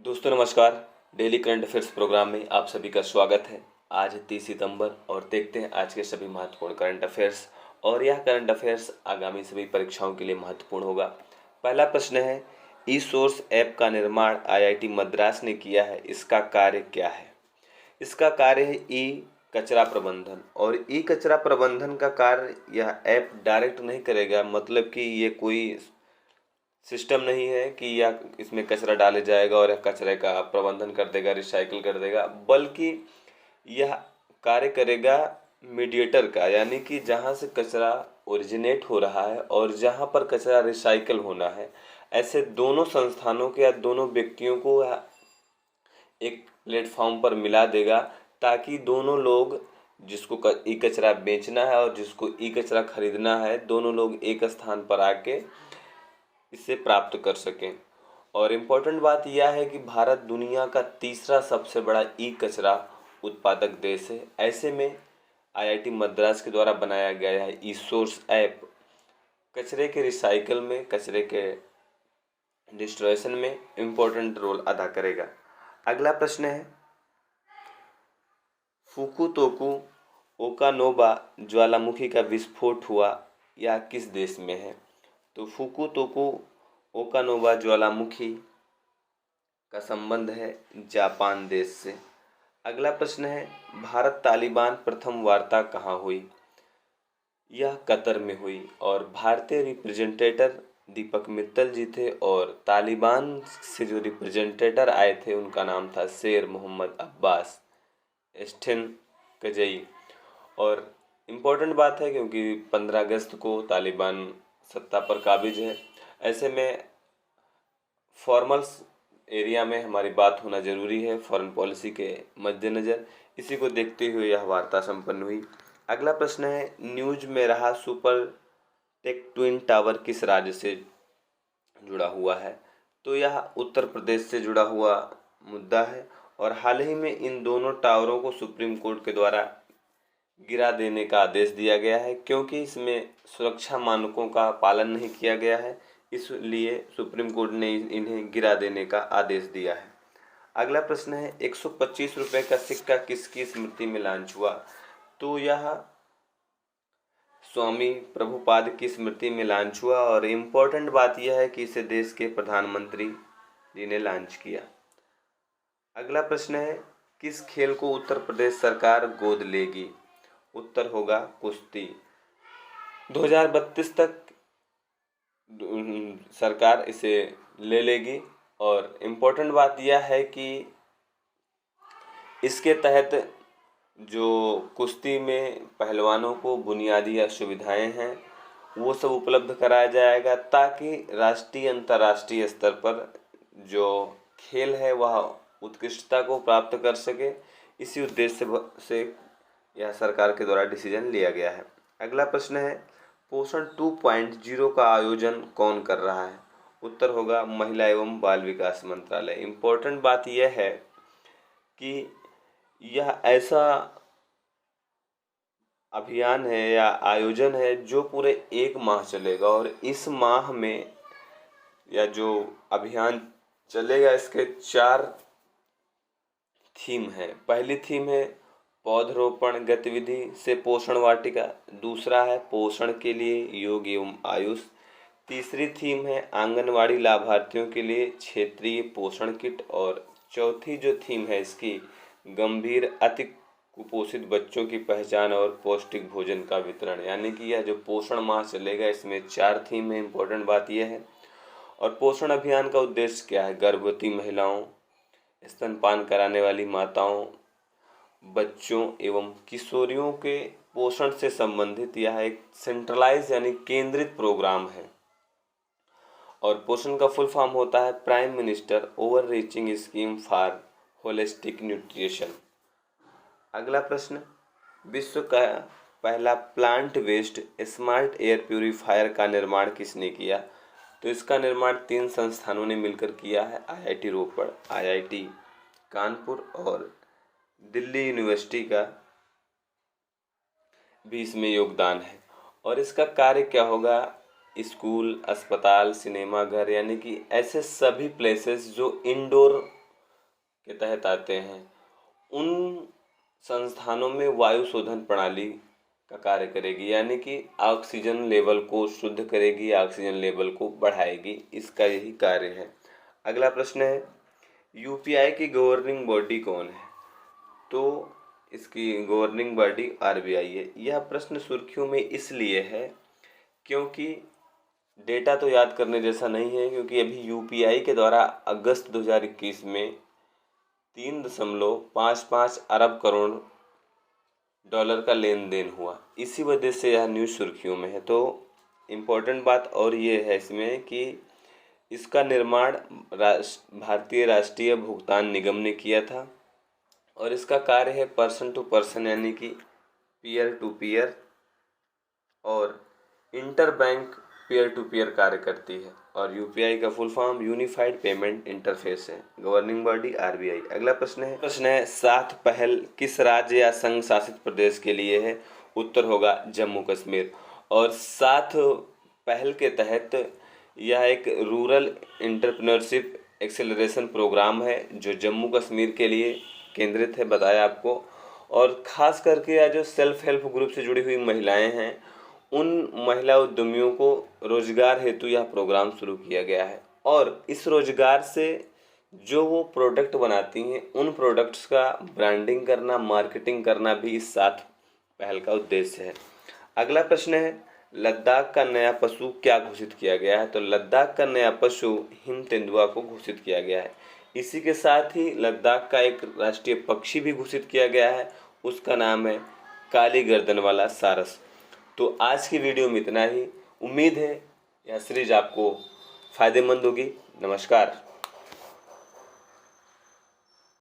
दोस्तों नमस्कार। Daily current affairs programme में आप सभी का स्वागत है। आज है 30 सितंबर और देखते हैं आज के सभी महत्वपूर्ण करंट अफेयर्स। और यह करंट अफेयर्स आगामी सभी परीक्षाओं के लिए महत्वपूर्ण होगा। पहला प्रश्न है, ई सोर्स ऐप का निर्माण आईआईटी मद्रास ने किया है, इसका कार्य क्या है? इसका कार्य है ई कचरा प्रबंधन। और ई कचरा प्रबंधन का कार्य यह ऐप डायरेक्ट नहीं करेगा, मतलब कि ये कोई सिस्टम नहीं है कि या इसमें कचरा डाले जाएगा और यह कचरे का प्रबंधन कर देगा, रिसाइकिल कर देगा, बल्कि यह कार्य करेगा मीडिएटर का, यानी कि जहाँ से कचरा ओरिजिनेट हो रहा है और जहाँ पर कचरा रिसाइकिल होना है, ऐसे दोनों संस्थानों के या दोनों व्यक्तियों को एक प्लेटफॉर्म पर मिला देगा, ताकि दोनों लोग जिसको ई कचरा बेचना है और जिसको ई कचरा खरीदना है, दोनों लोग एक स्थान पर आके इसे प्राप्त कर सकें। और इम्पोर्टेंट बात यह है कि भारत दुनिया का तीसरा सबसे बड़ा ई कचरा उत्पादक देश है। ऐसे में आईआईटी मद्रास के द्वारा बनाया गया है ई सोर्स ऐप कचरे के रिसाइकल में, कचरे के डिस्ट्रॉयशन में इम्पोर्टेंट रोल अदा करेगा। अगला प्रश्न है, फुकुतोकु ओकानोवा ज्वालामुखी का विस्फोट हुआ यह किस देश में है? तो फुकुतोकु ओकानोवा ज्वालामुखी का संबंध है जापान देश से। अगला प्रश्न है, भारत तालिबान प्रथम वार्ता कहाँ हुई? यह कतर में हुई और भारतीय रिप्रेजेंटेटर दीपक मित्तल जी थे और तालिबान से जो रिप्रेजेंटेटर आए थे उनका नाम था शेर मोहम्मद अब्बास एस्टेन कजई। और इम्पोर्टेंट बात है क्योंकि 15 अगस्त को तालिबान सत्ता पर काबिज है। ऐसे में फॉर्मल्स एरिया में हमारी बात होना जरूरी है फॉरेन पॉलिसी के मद्देनज़र। इसी को देखते हुए यह वार्ता संपन्न हुई। अगला प्रश्न है, न्यूज में रहा सुपर टेक ट्विन टावर किस राज्य से जुड़ा हुआ है? तो यह उत्तर प्रदेश से जुड़ा हुआ मुद्दा है और हाल ही में इन दोनों टावरों को सुप्रीम कोर्ट के द्वारा गिरा देने का आदेश दिया गया है, क्योंकि इसमें सुरक्षा मानकों का पालन नहीं किया गया है, इसलिए सुप्रीम कोर्ट ने इन्हें गिरा देने का आदेश दिया है। अगला प्रश्न है, 125 रुपये का सिक्का किसकी स्मृति में लॉन्च हुआ? तो यह स्वामी प्रभुपाद की स्मृति में लॉन्च हुआ और इम्पोर्टेंट बात यह है कि इसे देश के प्रधानमंत्री जी ने लॉन्च किया। अगला प्रश्न है, किस खेल को उत्तर प्रदेश सरकार गोद लेगी? उत्तर होगा कुश्ती। 2032 तक सरकार इसे ले लेगी और इम्पोर्टेंट बात यह है कि इसके तहत जो कुश्ती में पहलवानों को बुनियादी सुविधाएं हैं वो सब उपलब्ध कराया जाएगा, ताकि राष्ट्रीय अंतर्राष्ट्रीय स्तर पर जो खेल है वह उत्कृष्टता को प्राप्त कर सके। इसी उद्देश्य से यह सरकार के द्वारा डिसीजन लिया गया है। अगला प्रश्न है, पोषण 2.0 का आयोजन कौन कर रहा है? उत्तर होगा महिला एवं बाल विकास मंत्रालय। इम्पोर्टेंट बात यह है कि यह ऐसा अभियान है या आयोजन है जो पूरे 1 माह चलेगा और इस माह में या जो अभियान चलेगा इसके 4 थीम है। पहली थीम है पौधरोपण गतिविधि से पोषण वाटिका, दूसरा है पोषण के लिए योग एवं आयुष, तीसरी थीम है आंगनवाड़ी लाभार्थियों के लिए क्षेत्रीय पोषण किट और चौथी जो थीम है इसकी गंभीर अति कुपोषित बच्चों की पहचान और पौष्टिक भोजन का वितरण। यानी कि यह जो पोषण माह चलेगा इसमें 4 थीम है। इम्पोर्टेंट बात यह है। और पोषण अभियान का उद्देश्य क्या है? गर्भवती महिलाओं, स्तनपान कराने वाली माताओं, बच्चों एवं किशोरियों के पोषण से संबंधित यह एक सेंट्रलाइज यानी केंद्रित प्रोग्राम है। और पोषण का फुल फॉर्म होता है prime minister over reaching scheme for holistic nutrition. अगला प्रश्न, विश्व का पहला plant waste smart air purifier का निर्माण किसने किया? तो इसका निर्माण 3 संस्थानों ने मिलकर किया है। आईआईटी रोपड़, आईआईटी कानपुर और दिल्ली यूनिवर्सिटी का भी इसमें योगदान है। और इसका कार्य क्या होगा? स्कूल, अस्पताल, सिनेमा घर, यानी कि ऐसे सभी प्लेसेस जो इंडोर के तहत आते हैं, उन संस्थानों में वायु शोधन प्रणाली का कार्य करेगी, यानी कि ऑक्सीजन लेवल को शुद्ध करेगी, ऑक्सीजन लेवल को बढ़ाएगी, इसका यही कार्य है। अगला प्रश्न है, यूपीआई की गवर्निंग बॉडी कौन है? तो इसकी गवर्निंग बॉडी आरबीआई है। यह प्रश्न सुर्खियों में इसलिए है क्योंकि डेटा तो याद करने जैसा नहीं है, क्योंकि अभी यूपीआई के द्वारा अगस्त 2021 में 3.55 अरब करोड़ डॉलर का लेन देन हुआ। इसी वजह से यह न्यूज़ सुर्खियों में है। तो इम्पोर्टेंट बात और ये है इसमें कि इसका निर्माण भारतीय राष्ट्रीय भुगतान निगम ने किया था और इसका कार्य है पर्सन टू पर्सन, यानी कि पीयर टू पीयर, और inter bank peer to peer कार्य करती है। और यूपीआई का full form unified payment interface है। Governing body RBI. अगला प्रश्न है, साथ पहल किस राज्य या संघ शासित प्रदेश के लिए है? उत्तर होगा जम्मू कश्मीर। और साथ पहल के तहत यह एक रूरल एंटरप्रेन्योरशिप एक्सेलरेशन प्रोग्राम है जो जम्मू कश्मीर के लिए केंद्रित है, बताया आपको। और ख़ास करके यह जो सेल्फ हेल्प ग्रुप से जुड़ी हुई महिलाएं हैं, उन महिला उद्यमियों को रोजगार हेतु यह प्रोग्राम शुरू किया गया है। और इस रोजगार से जो वो प्रोडक्ट बनाती हैं, उन प्रोडक्ट्स का ब्रांडिंग करना, मार्केटिंग करना भी इस साथ पहल का उद्देश्य है। अगला प्रश्न है, लद्दाख का नया पशु क्या घोषित किया गया है? तो लद्दाख का नया पशु हिम तेंदुआ को घोषित किया गया है। इसी के साथ ही लद्दाख का एक राष्ट्रीय पक्षी भी घोषित किया गया है, उसका नाम है काली गर्दन वाला सारस। तो आज की वीडियो में इतना ही। उम्मीद है यह सीरीज आपको फ़ायदेमंद होगी। नमस्कार।